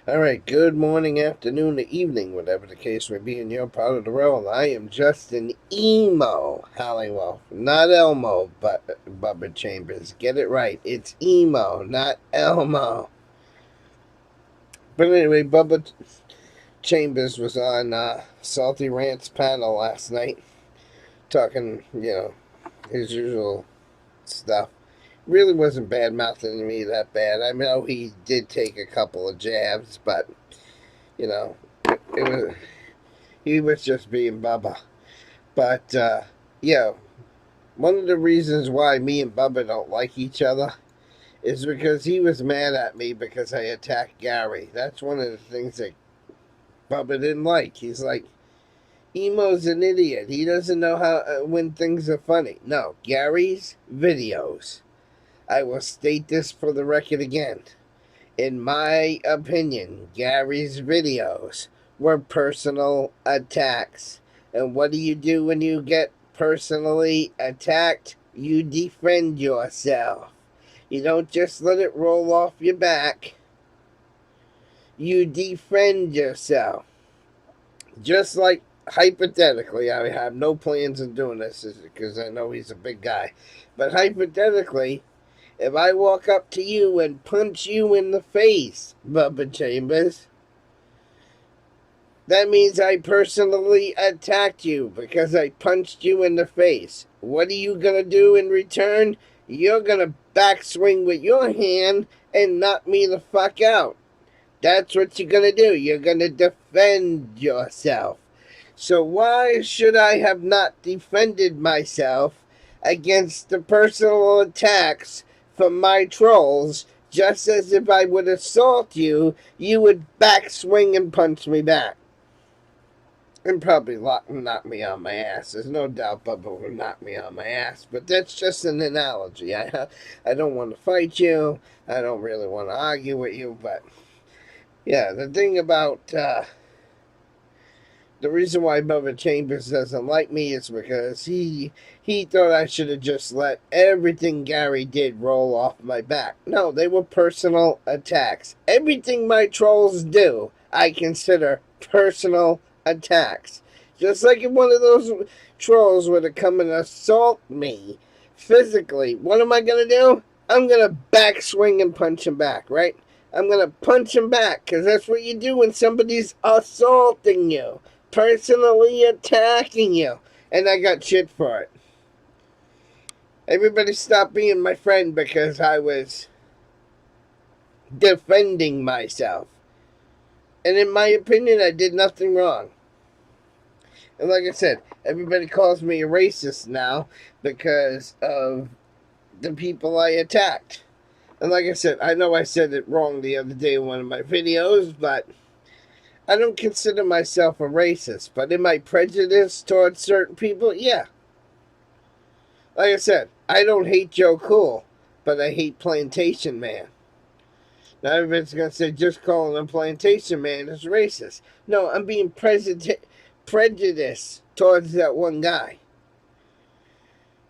Alright, good morning, afternoon, or evening, whatever the case may be in your part of the world. I am Justin Emo Halliwell. Not Elmo, but Bubba Chambers. Get it right. It's Emo, not Elmo. But anyway, Bubba Chambers was on Salty Rant's panel last night, talking, his usual stuff. Really wasn't bad mouthing me that bad. I know he did take a couple of jabs, but you know, it was he was just being Bubba. But yeah, one of the reasons why me and Bubba don't like each other is because he was mad at me because I attacked Gary. That's one of the things that Bubba didn't like. He's like, Emo's an idiot. He doesn't know how when things are funny. No, Gary's videos. I will state this for the record again. In my opinion, Gary's videos were personal attacks. And what do you do when you get personally attacked? You defend yourself. You don't just let it roll off your back. You defend yourself. Just like, hypothetically, I have no plans of doing this because I know he's a big guy. But hypothetically, if I walk up to you and punch you in the face, Bubba Chambers, that means I personally attacked you because I punched you in the face. What are you going to do in return? You're going to backswing with your hand and knock me the fuck out. That's what you're going to do. You're going to defend yourself. So why should I have not defended myself against the personal attacks from my trolls, just as if I would assault you, you would backswing and punch me back? And probably knock me on my ass. There's no doubt Bubba would knock me on my ass. But that's just an analogy. I don't want to fight you. I don't really want to argue with you. But, yeah, the thing about the reason why Bubba Chambers doesn't like me is because he thought I should have just let everything Gary did roll off my back. No, they were personal attacks. Everything my trolls do, I consider personal attacks. Just like if one of those trolls were to come and assault me physically, what am I going to do? I'm going to backswing and punch him back, right? I'm going to punch him back because that's what you do when somebody's assaulting you, personally attacking you. And I got shit for it. Everybody stopped being my friend because I was defending myself. And in my opinion, I did nothing wrong. And like I said, everybody calls me a racist now because of the people I attacked. And like I said, I know I said it wrong the other day in one of my videos, but I don't consider myself a racist. But am I prejudiced towards certain people? Yeah. Like I said, I don't hate Joe Cool, but I hate Plantation Man. Now everybody's going to say just calling him Plantation Man is racist. No, I'm being prejudiced towards that one guy.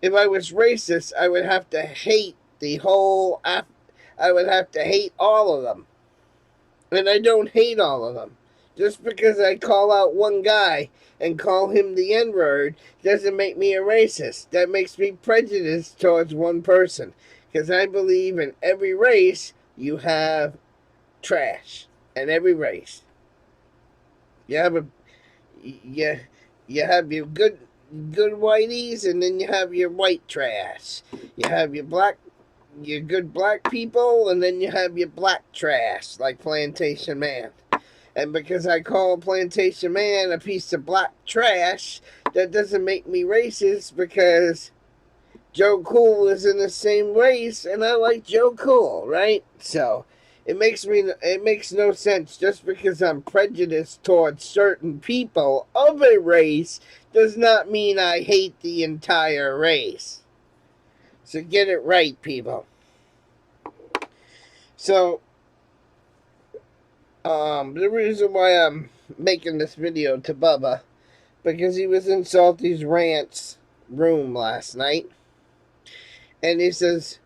If I was racist, I would have to hate I would have to hate all of them. And I don't hate all of them. Just because I call out one guy and call him the N-word doesn't make me a racist. That makes me prejudiced towards one person. Because I believe in every race you have trash. In every race. You have you have your good whiteys, and then you have your white trash. You have your good black people, and then you have your black trash, like Plantation Man. And because I call Plantation Man a piece of black trash, that doesn't make me racist because Joe Cool is in the same race, and I like Joe Cool, right? So it makes no sense. Just because I'm prejudiced towards certain people of a race does not mean I hate the entire race. So get it right, people. So the reason why I'm making this video to Bubba, because he was in Salty's Rant's room last night, and he says,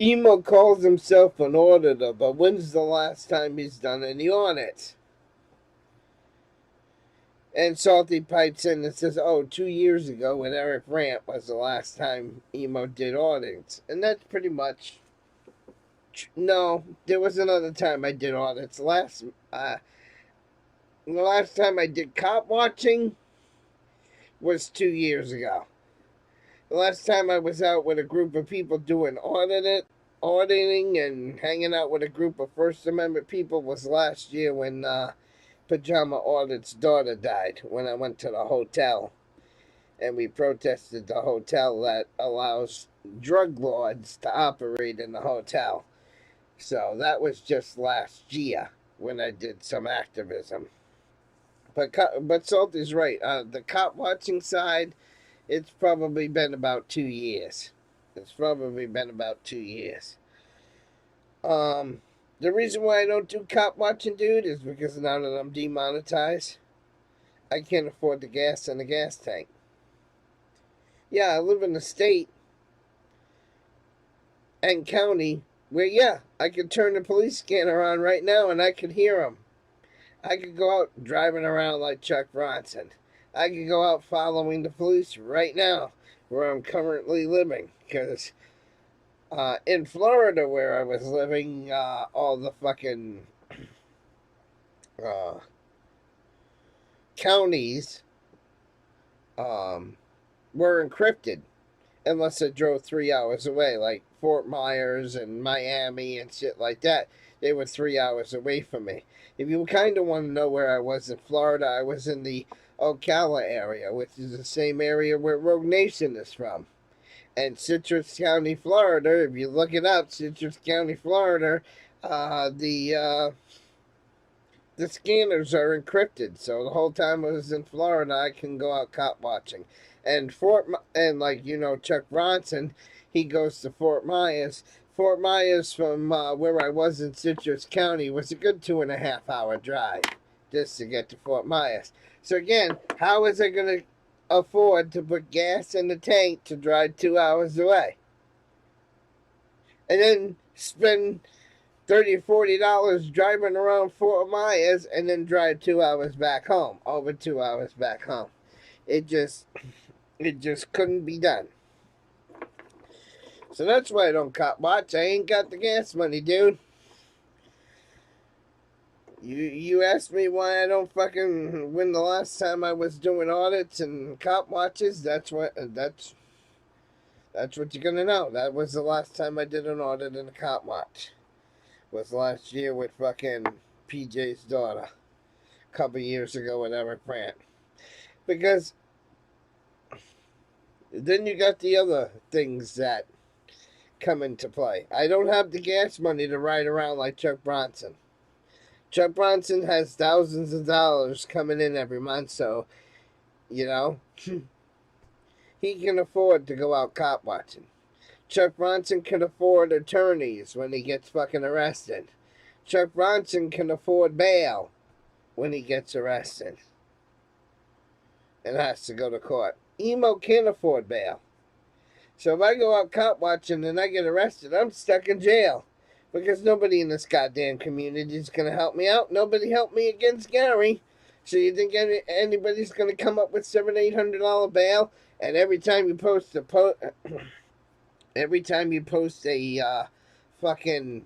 Emo calls himself an auditor, but when's the last time he's done any audits? And Salty pipes in and says, oh, 2 years ago when Eric Rant was the last time Emo did audits. And that's pretty much... No, there was another time I did audits. The last time I did cop watching was 2 years ago. The last time I was out with a group of people doing auditing and hanging out with a group of First Amendment people was last year when Pajama Audit's daughter died, when I went to the hotel and we protested the hotel that allows drug lords to operate in the hotel. So that was just last year when I did some activism. But Salty's right. The cop watching side, it's probably been about 2 years. The reason why I don't do cop watching, dude, is because now that I'm demonetized, I can't afford the gas in the gas tank. Yeah, I live in a state and county where, yeah, I could turn the police scanner on right now and I could hear them. I could go out driving around like Chuck Bronson. I could go out following the police right now where I'm currently living. Because in Florida where I was living, all the fucking counties were encrypted. Unless I drove 3 hours away, like Fort Myers and Miami and shit like that. They were 3 hours away from me. If you kind of want to know where I was in Florida, I was in the Ocala area, which is the same area where Rogue Nation is from. And Citrus County, Florida, if you look it up, Citrus County, Florida, the scanners are encrypted. So the whole time I was in Florida, I can go out cop watching. And Chuck Bronson, he goes to Fort Myers. Fort Myers from where I was in Citrus County was a good 2.5 hour drive just to get to Fort Myers. So again, how is I going to afford to put gas in the tank to drive 2 hours away? And then spend $30 or $40 driving around Fort Myers and then drive 2 hours back home. Over 2 hours back home. It just couldn't be done. So that's why I don't cop watch. I ain't got the gas money, dude. You asked me why I don't fucking, when the last time I was doing audits and cop watches, that's what you're gonna know. That was the last time I did an audit and a cop watch. Was last year with fucking PJ's daughter. A couple years ago with Eric Brandt. Because then you got the other things that come into play. I don't have the gas money to ride around like Chuck Bronson. Chuck Bronson has thousands of dollars coming in every month, so, you know, he can afford to go out cop watching. Chuck Bronson can afford attorneys when he gets fucking arrested. Chuck Bronson can afford bail when he gets arrested and has to go to court. Emo can't afford bail. So if I go out cop watching and I get arrested, I'm stuck in jail. Because nobody in this goddamn community is going to help me out. Nobody helped me against Gary. So you think anybody's going to come up with $700-800 bail? And every time you post a fucking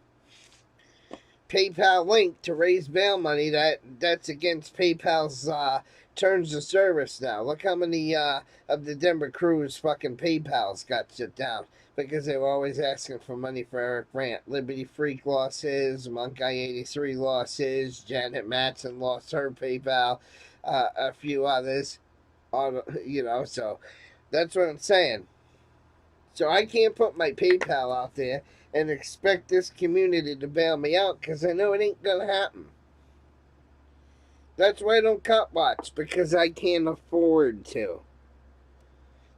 PayPal link to raise bail money, that's against PayPal's terms of service now. Look how many of the Denver crews fucking PayPal's got shut down because they were always asking for money for Eric Brandt. Liberty Freak lost his, Monk Guy 83 lost his, Janet Matson lost her PayPal, a few others, so that's what I'm saying. So I can't put my PayPal out there and expect this community to bail me out because I know it ain't gonna happen. That's why I don't cop watch, because I can't afford to.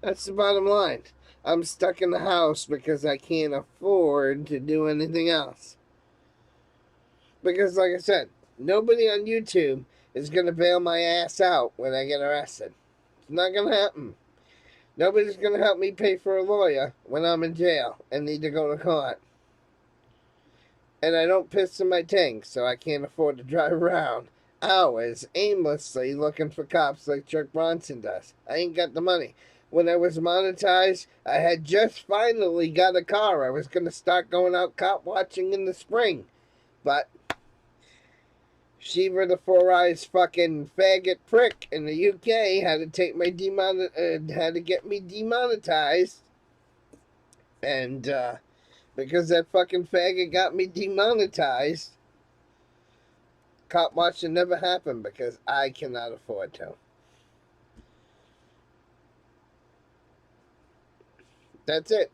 That's the bottom line. I'm stuck in the house because I can't afford to do anything else. Because, like I said, nobody on YouTube is going to bail my ass out when I get arrested. It's not going to happen. Nobody's going to help me pay for a lawyer when I'm in jail and need to go to court. And I don't piss in my tank, so I can't afford to drive around hours aimlessly looking for cops like Chuck Bronson does. I ain't got the money. When I was monetized, I had just finally got a car. I was going to start going out cop watching in the spring. But Shiva the Four Eyes fucking faggot prick in the UK had to take my had to get me demonetized. And because that fucking faggot got me demonetized, cop watching never happened because I cannot afford to. That's it.